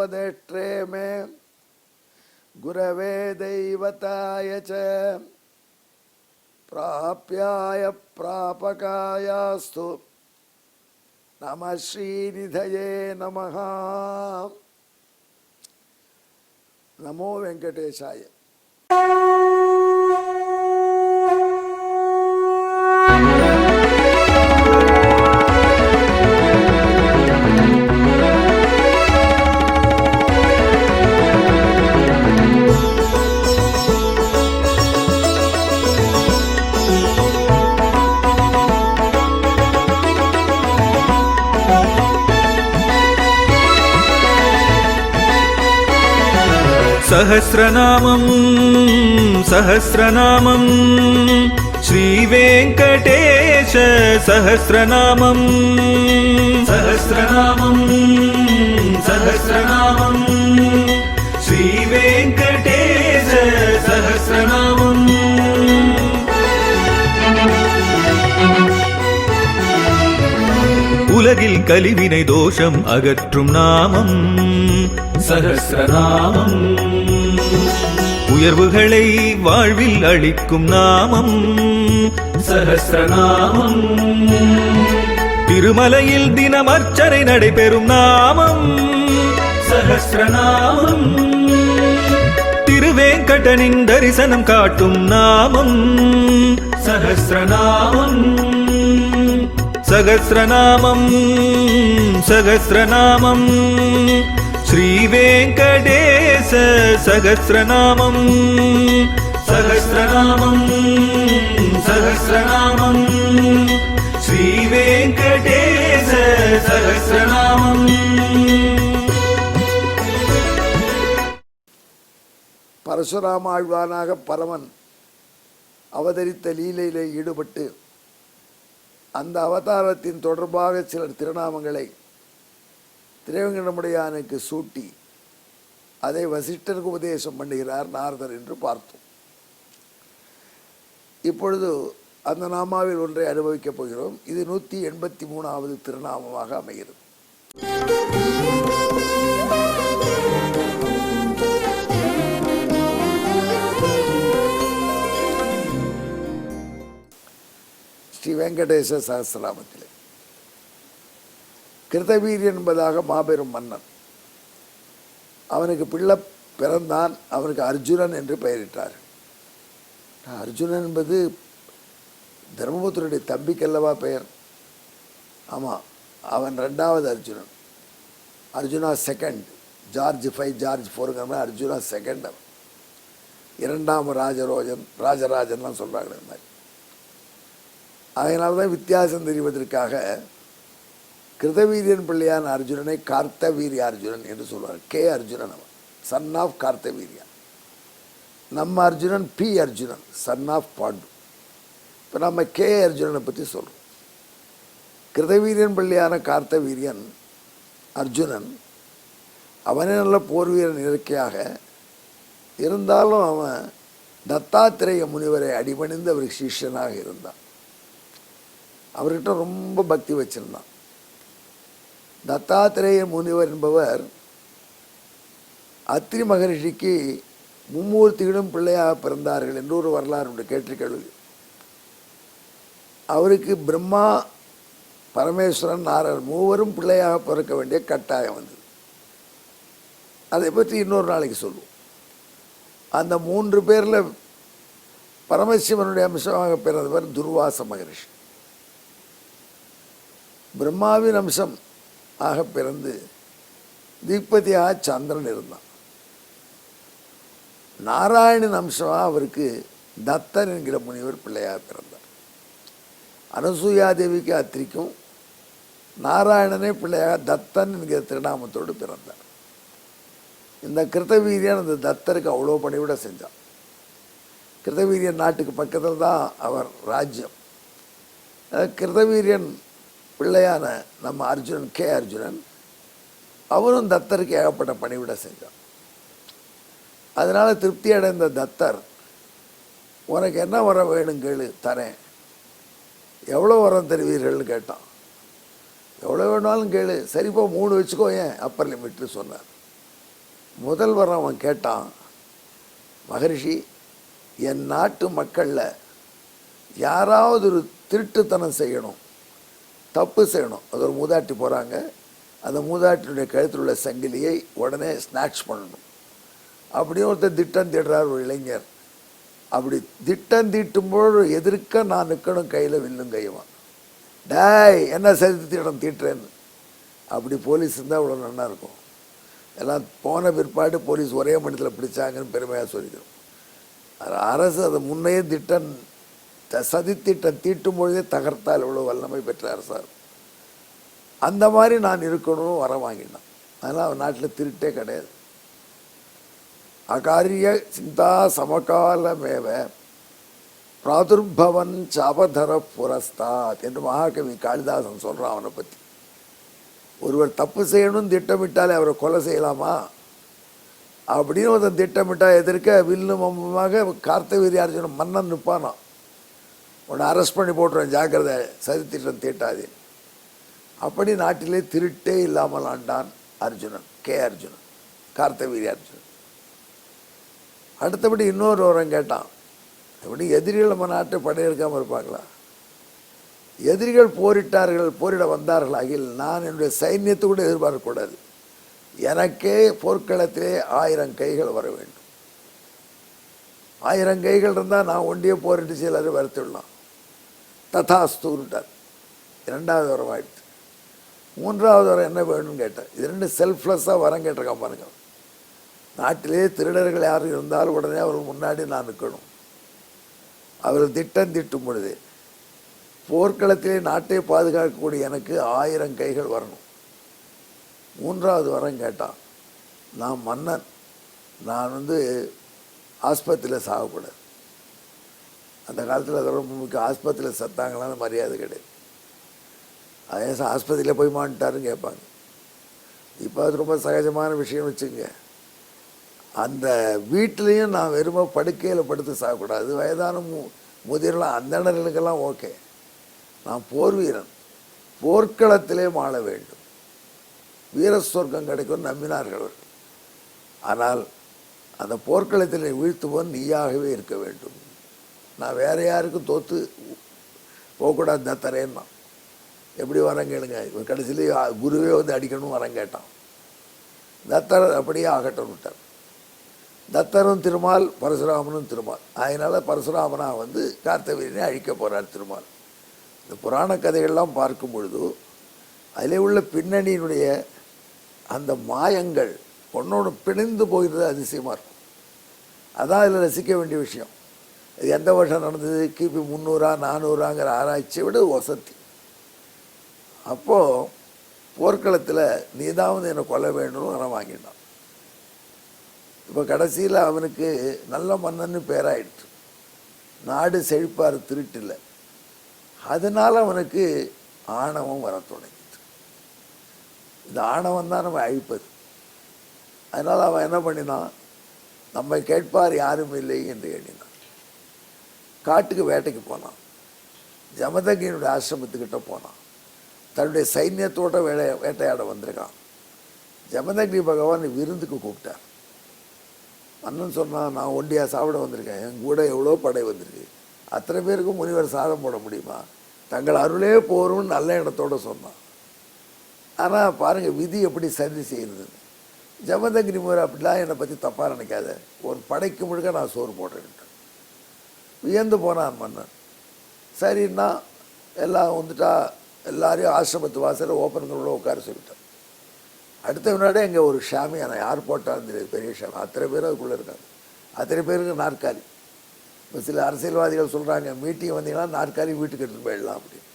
उपदेष्ट्रे मे गुरवे दैवताय च प्राप्याय प्रापकायास्तु नमः श्रीनिधये नमः। नमो वेंकटेशाय। सहस्रनामं सहस्रनामं श्रीवेङ्कटेश सहस्रनामं सहस्रनामं सहस्रनामं श्रीवेङ्कटेश सहस्रनामं। உலகில் கலிவினை தோஷம் அகற்றும் நாமம் சஹஸ்ரநாமம். உயர்வுகளை வாழ்வில் அளிக்கும் நாமம் சஹஸ்ரநாமம். திருமலையில் தினம் அர்ச்சனை நடைபெறும் நாமம் சஹஸ்ரநாமம். திருவேங்கடனின் தரிசனம் காட்டும் நாமம் சஹஸ்ரநாமம். सहस्रनामं सहस्रनामं श्रीवेङ्कटेश सहस्रनामं सहस्रनामं सहस्रनामं श्रीवेङ्कटेश सहस्रनामं। பரசுராமாழ்வானாக பரமன் அவதரித்த லீலையிலே ஈடுபட்டு அந்த அவதாரத்தின் தொடர்பாக சிலர் திருநாமங்களை திருவேங்கடமுடையானுக்கு சூட்டி அதை வசிஷ்டருக்கு உபதேசம் பண்ணுகிறார் நாரதர் என்று பார்த்தோம். இப்பொழுது அந்த நாமாவில் ஒன்றை அனுபவிக்கப் போகிறோம். இது 183வது திருநாமமாக அமைகிறது. ஸ்ரீ வெங்கடேச சஹஸ்ரநாமத்திலே கிருதவீரியன் என்பதாக மாபெரும் மன்னன். அவனுக்கு பிள்ளை பிறந்தான். அவனுக்கு அர்ஜுனன் என்று பெயரிட்டார். அர்ஜுனன் என்பது தர்மபுத்திரனுடைய தம்பிக்கல்லவா பெயர்? ஆமாம், அவன் 2வது Arjunan. Arjuna second. George 5 George 4 Arjuna second. அவன் 2ஆம் ராஜராஜன்லாம் சொல்கிறாங்க. இந்த மாதிரி அதனால்தான் வித்தியாசம் தெரிவதற்காக கிருதவீரியன் பிள்ளையான அர்ஜுனனை கார்த்தவீரிய அர்ஜுனன் என்று சொல்வார். கே அர்ஜுனன் அவன், சன் ஆஃப் கார்த்தவீரியா. நம்ம Arjunan B Arjunan, son of Pandu. இப்போ நம்ம கே அர்ஜுனனை பற்றி சொல்கிறோம். கிருதவீரியன் பிள்ளையான கார்த்தவீரியன் அர்ஜுனன் அவனே நல்ல போர் வீரன் இயற்கையாக இருந்தாலும் அவன் தத்தாத்திரேய முனிவரை அடிபணிந்து அவருக்கு சிஷ்யனாக இருந்தான். அவர்கிட்ட ரொம்ப பக்தி வச்சிருந்தான். தத்தாத்திரேய முனிவர் என்பவர் அத்திரி மகரிஷிக்கு மும்மூர்த்திகளும் பிள்ளையாக பிறந்தார்கள் என்று ஒரு வரலாறு உண்டு, கேட்டிருக்கேள். அவருக்கு பிரம்மா, பரமேஸ்வரன், நாராயணன் மூவரும் பிள்ளையாக பிறக்க வேண்டிய கட்டாயம் வந்தது. அதை பற்றி இன்னொரு நாளைக்கு சொல்லுவோம். அந்த 3 பேரில் பரமசிவனுடைய அம்சமாக பிறந்தவர் துர்வாச மகரிஷி. பிரம்மாவின் அம்சம் ஆக பிறந்து தீபதியாக சந்திரன் இருந்தான். நாராயணன் அம்சமாக அவருக்கு தத்தன் என்கிற முனிவர் பிள்ளையாக பிறந்தார். அனசூயாதேவிக்கு அத்திரிக்கும் நாராயணனே பிள்ளையாக தத்தன் என்கிற திருநாமத்தோடு பிறந்தார். இந்த கிருதவீரியன் அந்த தத்தருக்கு அவ்வளோ பணிவிட செஞ்சான். கிருதவீரியன் நாட்டுக்கு பக்கத்தில் தான் அவர் ராஜ்யம். கிருதவீரியன் பிள்ளையான நம்ம அர்ஜுனன், கே அர்ஜுனன், அவரும் தத்தருக்கு ஏகப்பட்ட பணிவிட செஞ்சான். அதனால் திருப்தி அடைந்த தத்தர், உனக்கு என்ன வரம் வேணும் கேளு, தரேன். எவ்வளோ வரம் தருவீர்கள்னு கேட்டான். எவ்வளோ வேணாலும் கேளு, சரிப்பா 3 வச்சுக்கோ, ஏன் அப்பர் லிமிட்னு சொன்னார். முதல்வர் அவன் கேட்டான், மகரிஷி, என் நாட்டு மக்களில் யாராவது ஒரு திருட்டுத்தனம் செய்யணும், தப்பு செய்யணும், அது ஒரு மூதாட்டி போகிறாங்க, அந்த மூதாட்டியுடைய கழுத்தில் உள்ள சங்கிலியை உடனே ஸ்நாட்ச் பண்ணணும் அப்படின்னு ஒருத்தர் திட்டம் தீடுறார். ஒரு இளைஞர் அப்படி திட்டம் தீட்டும்போது எதிர்க்க நான் நிற்கணும், கையில் வில்லும் கையுமா, டேய் என்ன சரித்து திட்டம் தீட்டுறேன்னு. அப்படி போலீஸ் இருந்தால் அவ்வளோ நல்லா இருக்கும். எல்லாம் போன பிற்பாடு போலீஸ் ஒரே மணித்தில் பிடிச்சாங்கன்னு பெருமையாக சொல்லிக்கிறோம். அரசு அதை முன்னையே திட்டம் சதித்திட்டம் தீட்டும் பொழுதே தகர்த்தால் இவ்வளோ வல்லமை பெற்ற அரசார். அந்த மாதிரி நான் இருக்கணும்னு வர வாங்கினான். அதனால் அவன் நாட்டில் திருட்டே கிடையாது. அகாரிய சிந்தா சமகாலமேவ பிராதுர்பவன் சாபதர புரஸ்தாத் என்று மகாகவி காளிதாசன் சொல்கிறான் அவனை பற்றி. ஒருவர் தப்பு செய்யணும்னு திட்டமிட்டாலே அவரை கொலை செய்யலாமா அப்படின்னு ஒருத்தன் திட்டமிட்டால் எதிர்க்க வில்லும் அம்புமாக கார்த்தவீரியார்ஜுனன் மன்னன் நிற்பானான். உன்னை அரெஸ்ட் பண்ணி போட்டுருவேன், ஜாக்கிரதை, சதித்திட்டம் தீட்டாதே. அப்படி நாட்டிலே திருட்டே இல்லாமல் ஆண்டான் அர்ஜுனன், கே அர்ஜுனன், கார்த்தவீரியார்ஜுனன். அடுத்தபடி இன்னொரு வரம் கேட்டான், எப்படி எதிரிகள் நம்ம நாட்டை படையெடுக்காமல் இருப்பாங்களா? எதிரிகள் போரிட்டார்கள், போரிட வந்தார்கள் ஆகில் நான் என்னுடைய சைன்யத்தை கூட எதிர்பார்க்கக்கூடாது, எனக்கே போர்க்களத்திலே 1000 கைகள் வர வேண்டும். 1000 கைகள் இருந்தால் நான் ஒண்டியே போரிட்டு சிலரை வருத்திடலாம். ததாஸ்தூர்ட்டார். 2வது வரம் ஆயிடுச்சு. 3வது வரம் என்ன வேணும்னு கேட்டார். இது 2 செல்ஃப்லெஸ்ஸாக வரம் கேட்டிருக்கான் பாருங்க. நாட்டிலே திருடர்கள் யாரும் இருந்தாலும் உடனே அவர்கள் முன்னாடி நான் நிற்கணும். அவர்கள் திட்டம் தீட்டும் பொழுது போர்க்களத்திலே நாட்டை பாதுகாக்கக்கூடிய எனக்கு 1000 கைகள் வரணும். 3வது வரம் கேட்டான், நான் மன்னன், நான் ஆஸ்பத்திரியில் சாகக்கூடாது. அந்த காலத்தில் அது ரொம்ப முக்கியம். ஆஸ்பத்திரியில் சத்தாங்களான்னு மரியாதை கிடையாது. அதே ஆஸ்பத்திரியில் போய் மாட்டாருன்னு கேட்பாங்க. இப்போ அது ரொம்ப சகஜமான விஷயம் வச்சுங்க. அந்த வீட்டிலையும் நான் வெறுமை படுக்கையில் படுத்து சாகக்கூடாது. வயதான முதிரெல்லாம் அந்தணர்களுக்கெல்லாம் ஓகே. நான் போர் வீரன், போர்க்களத்திலே மாள வேண்டும், வீர சொர்க்கம் கிடைக்கும் நம்பினார்கள். ஆனால் அந்த போர்க்களத்தில் வீழ்த்துவோன் நீயாகவே இருக்க வேண்டும். நான் வேற யாருக்கும் தோற்று போகக்கூடாது தத்தரேன்னா. எப்படி வரம் கேளுங்க. இவன் கடைசியிலே குருவே அடிக்கணும் வரம் கேட்டான். தத்தர் அப்படியே ஆகட்டும் விட்டார். தத்தரும் திருமால், பரசுராமனும் திருமால். அதனால் பரசுராமனா கார்த்தவீரியனை அழிக்க போகிறார் திருமால். இந்த புராண கதைகள்லாம் பார்க்கும் பொழுது அதிலே உள்ள பின்னணியினுடைய அந்த மாயங்கள் ஒன்னோடு பிணைந்து போகிறது அதிசயமாக இருக்கும். அதான் அதில் ரசிக்க வேண்டிய விஷயம். இது எந்த வருஷம் நடந்தது, கிபி 300 400ங்கிற ஆராய்ச்சியை விட வசதி. அப்போது போர்க்களத்தில் நீதான் என்னை கொல்ல வேணும்னு வர வாங்கினான். இப்போ கடைசியில் அவனுக்கு நல்ல மன்னன்னு பேராயிடுச்சு. நாடு செழிப்பார், திருட்டில்லை. அதனால் அவனுக்கு ஆணவம் வர தொடங்கிது. இந்த ஆணவம் தான் நம்ம அழிப்பது. அதனால் அவன் என்ன பண்ணினான், நம்மை கேட்பார் யாரும் இல்லை என்று எண்ணினான். காட்டுக்கு வேட்டைக்கு போனான். ஜமதக்னியினுடைய ஆசிரமத்துக்கிட்ட போனான். தன்னுடைய சைன்யத்தோட வேட்டையாட வந்திருக்கான். ஜமதக்னி பகவான் விருந்துக்கு கூப்பிட்டார். மன்னன் சொன்னான், நான் ஒண்டியாக சாப்பிட வந்திருக்கேன், என் கூட எவ்வளோ படை வந்திருக்கு, அத்தனை பேருக்கும் முனிவர் சாதம் போட முடியுமா, தங்கள் அருளே போரும்னு நல்ல இடத்தோடு சொன்னான். ஆனால் பாருங்கள் விதி எப்படி சரி செய்யுது. ஜமதக்னி முனிவர் அப்படிலாம் என்னை பற்றி தப்பாக நினைக்காத, ஒரு படைக்கு முழுக்க நான் சோறு போடுறேன்ட்டு வியந்து போனான் மன்னன். சரின்னா எல்லாம் வந்துட்டா எல்லாரையும் ஆசிரமத்து வாசலில் ஓப்பன்களோட உட்கார சொல்லிட்டான். அடுத்த முன்னாடி அங்கே ஒரு ஷாமியானா, யார் போட்டாலும் தெரியாது, பெரிய ஷாமி, அத்தனை பேர் அதுக்குள்ளே இருக்காங்க. அத்தனை பேருக்கு நாற்காலி. இப்போ சில அரசியல்வாதிகள் சொல்கிறாங்க, மீட்டிங் வந்தீங்கன்னா நாற்காலி வீட்டுக்கு எடுத்துகிட்டு போயிடலாம் அப்படின்னு.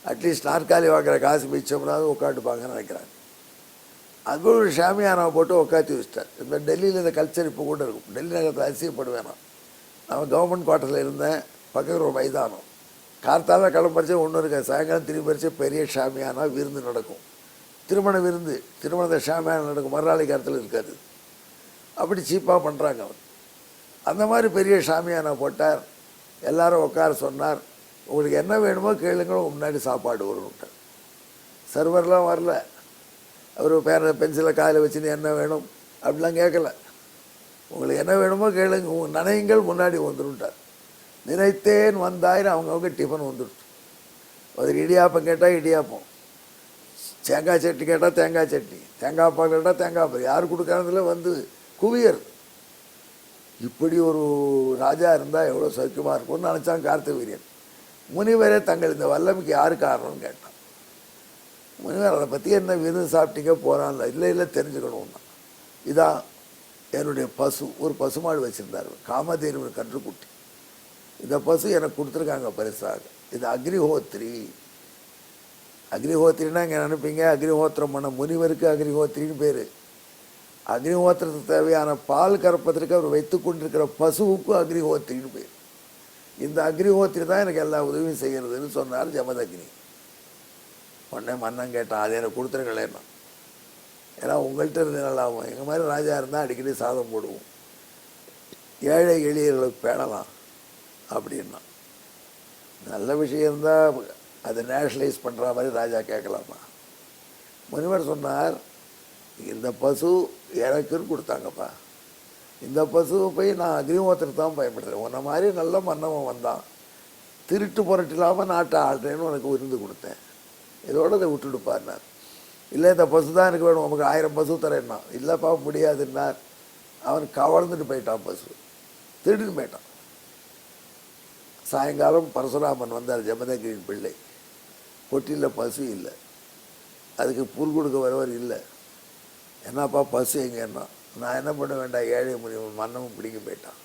அட்லீஸ்ட் நாற்காலி வாங்குற காசு மிச்சம்னாவது உட்காந்துப்பாங்கன்னு நினைக்கிறாங்க. அது ஒரு ஷாமியானாவை போட்டு உட்காத்தி வச்சிட்டார். இந்த டெல்லியில் இந்த கல்ச்சர் இப்போ கூட இருக்கும். டெல்லி நகரத்தில் அதிசயப்படுவேன். நான் கவர்மெண்ட் குவார்ட்டரில் இருந்தேன். பக்கத்தில் ஒரு மைதானம். கார்த்தால கிளம்பரிச்சு ஒன்று இருக்க, சாயங்காலம் திரும்பி பறிச்சு பெரிய ஷாமியானா விருந்து நடக்கும். திருமண விருந்து, திருமணத்தை ஷாமியானா நடக்கும். மறுநாளை காலத்தில் இருக்காது. அப்படி சீப்பாக பண்ணுறாங்க அவர். அந்த மாதிரி பெரிய ஷாமியானா போட்டார். எல்லாரும் உட்கார சொன்னார். உங்களுக்கு என்ன வேணுமோ கேளுங்களோ, முன்னாடி சாப்பாடு வரும்ட்டார். சர்வர்லாம் வரல. அவர் பென்சிலை காயில் வச்சுன்னு என்ன வேணும் அப்படிலாம் கேட்கல. உங்களுக்கு என்ன வேணுமோ கேளுங்க, உங்கள் நினைங்கள் முன்னாடி வந்துருட்டார். நினைத்தேன் வந்தாயிரம் அவங்கவுங்க டிஃபன் வந்துடுச்சு. ஒரு இடியாப்பம் கேட்டால் இடியாப்பம், தேங்காய் சட்னி கேட்டால் தேங்காய் சட்னி, தேங்காய் பால் கேட்டால் தேங்காய் பால், யார் கொடுக்குறதுல வந்து குவியர். இப்படி ஒரு ராஜா இருந்தால் எவ்வளோ சௌக்கியமாக இருக்கும்னு நினச்சான் கார்த்தவீரியன். முனிவரே தங்கள் இந்த வல்லமைக்கு யார் காரணம்னு கேட்டான். முனிவர் அதை பற்றி என்ன விருந்து சாப்பிட்டீங்க போகிறான்ல, இல்லை தெரிஞ்சுக்கணும்னா, இதான் என்னுடைய பசு. ஒரு பசுமாடு வச்சுருந்தார், காமதேனு கன்றுக்குட்டி. இந்த பசு எனக்கு கொடுத்துருக்காங்க பரிசாக. இது அக்னிஹோத்ரி. அக்னிஹோத்ரின்னா இங்கே நினைப்பீங்க அக்னிஹோத்திரம் பண்ண முனிவருக்கு அக்னிஹோத்ரின்னு பேர். அக்னிஹோத்திரத்துக்கு தேவையான பால் கறப்பதற்கு அவர் வைத்து கொண்டிருக்கிற பசுவுக்கு அக்னிஹோத்ரின்னு பேர். இந்த அக்னிஹோத்ரி தான் எனக்கு எல்லா உதவியும் செய்கிறதுன்னு சொன்னார் ஜமதக்னி. உடனே மன்னன் கேட்டான், அது எனக்கு கொடுத்துருங்களேன்னா. ஏன்னா உங்கள்கிட்ட இருந்து நல்லாகும், எங்கள் மாதிரி ராஜா இருந்தால் அடிக்கடி சாதம் போடுவோம், ஏழை எளியர்களுக்கு பேணலாம் அப்படின்னா. நல்ல விஷயம் இருந்தால் அதை நேஷனலைஸ் பண்ணுற மாதிரி ராஜா கேட்கலாமா? முனிவர் சொன்னார், இந்த பசு எனக்குன்னு கொடுத்தாங்கப்பா, இந்த பசுவை போய் நான் அக்னிஹோத்திரத்தை தான் பயன்படுத்துகிறேன். உன்ன மாதிரி நல்ல மன்னவன் வந்தான், திருட்டு புரட்டு இல்லாமல் நாட்டை ஆள்றேன்னு உனக்கு விருந்து கொடுத்தேன், இதோடு அதை விட்டுடுப்பார்னார். இல்லை இந்த பசு தான் எனக்கு வேணும், உனக்கு 1000 பசு தரேன்னா. இல்லைப்பா முடியாதுன்னார். அவன் கவர்ந்துட்டு போயிட்டான், பசு திருடின்னு போயிட்டான். சாயங்காலம் பரசுராமன் வந்தார், ஜமதகிரியின் பிள்ளை. பொட்டியில் பசு இல்லை, அதுக்கு புல் கொடுக்க வரவர் இல்லை. என்னப்பா பசு எங்கன்னா, நான் என்ன பண்ண வேண்டாம், ஏழை முனிவன் மன்னனும் பிடிக்க போயிட்டான்.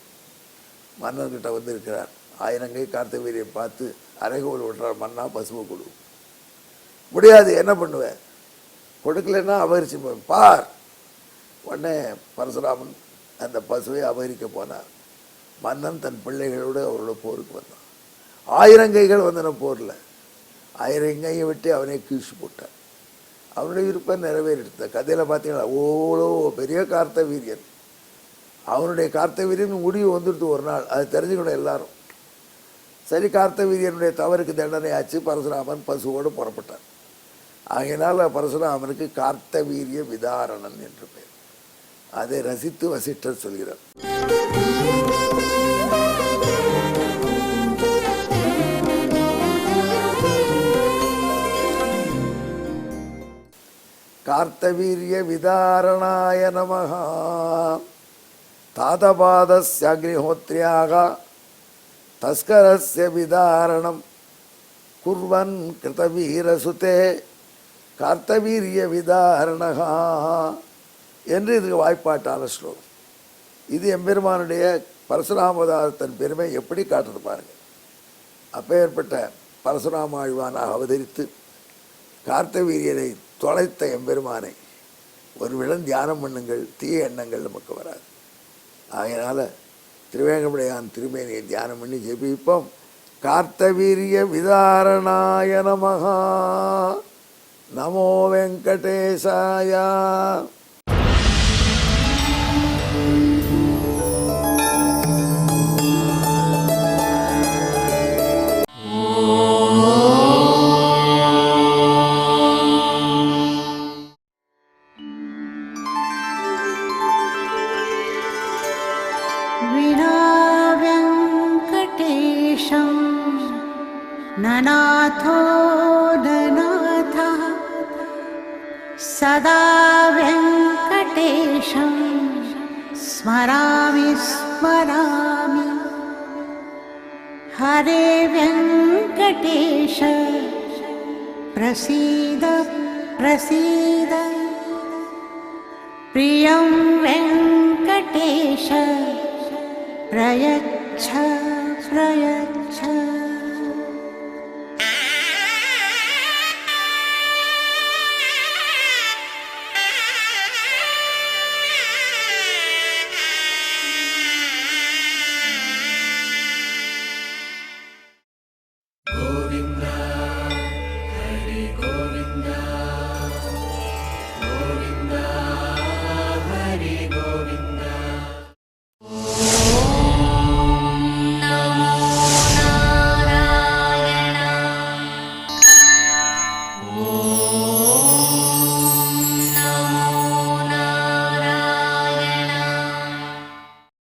மன்னர்கிட்ட வந்து இருக்கிறார். 1000 கை கார்த்தவீரியை பார்த்து அரைகோல் விட்டுறார், மன்னா பசுவை கொடு. முடியாது, என்ன பண்ணுவேன், கொடுக்கலன்னா அபகரிச்சு பார். உடனே பரசுராமன் அந்த பசுவை அபகரிக்க போனார். மன்னன் தன் பிள்ளைகளோடு அவரோட போருக்கு வந்தான். 1000 கைகள் வந்தன போரில். 1000 கையை விட்டு அவனை கீழ்ச்சி போட்டான். அவனுடைய விருப்பம் நிறைவேறிடுத்த கதையில் பார்த்தீங்களா, ஓலோ பெரிய கார்த்தவீரியன். அவனுடைய கார்த்தவீரியன் முடிவு வந்துடுத்து ஒரு நாள், அது தெரிஞ்சுக்கணும் எல்லாரும். சரி, கார்த்தவீரியனுடைய தவறுக்கு தண்டனை ஆச்சு. பரசுராமன் பசுவோடு புறப்பட்டான். ஆகையினால் பரசுராமனுக்கு கார்த்தவீரிய விதாரணன் என்று பெயர். அதை ரசித்து வசிஷ்டர் சொல்கிறார். கார்த்தவீரிய விதாரணாய நமஹ. தாதபாதஸ்ய அக்னிஹோத்ரியாக தஸ்கரஸ்ய விதாரணம் குர்வன் கிருதவீரசுதே கார்த்தவீரிய விதாரணகா என்று இதுக்கு வாய்ப்பாட்டான ஸ்லோகம். இது எம்பெருமானுடைய பரசுராமதாரத்தின் பெருமை எப்படி காட்டுறது பாருங்கள். அப்பேற்பட்ட பரசுராம ஆழ்வானாக அவதரித்து கார்த்தவீரியனை தொலைத்த எம்பெருமானை ஒரு விடம் தியானம் பண்ணுங்கள், தீய எண்ணங்கள் நமக்கு வராது. ஆகையினால திருவேங்கடமுடையான் திருமேனியை தியானம் பண்ணி ஜெபிப்போம். கார்த்தவீரிய விதாரணாய நமஹ. நமோ வெங்கடேசாய. ननाथो ननाथः सदा वेङ्कटेशं स्मरामि स्मरामि. हरे वेङ्कटेश प्रसीद प्रसीद. प्रियं वेङ्कटेश प्रयच्छ प्रयच्छ.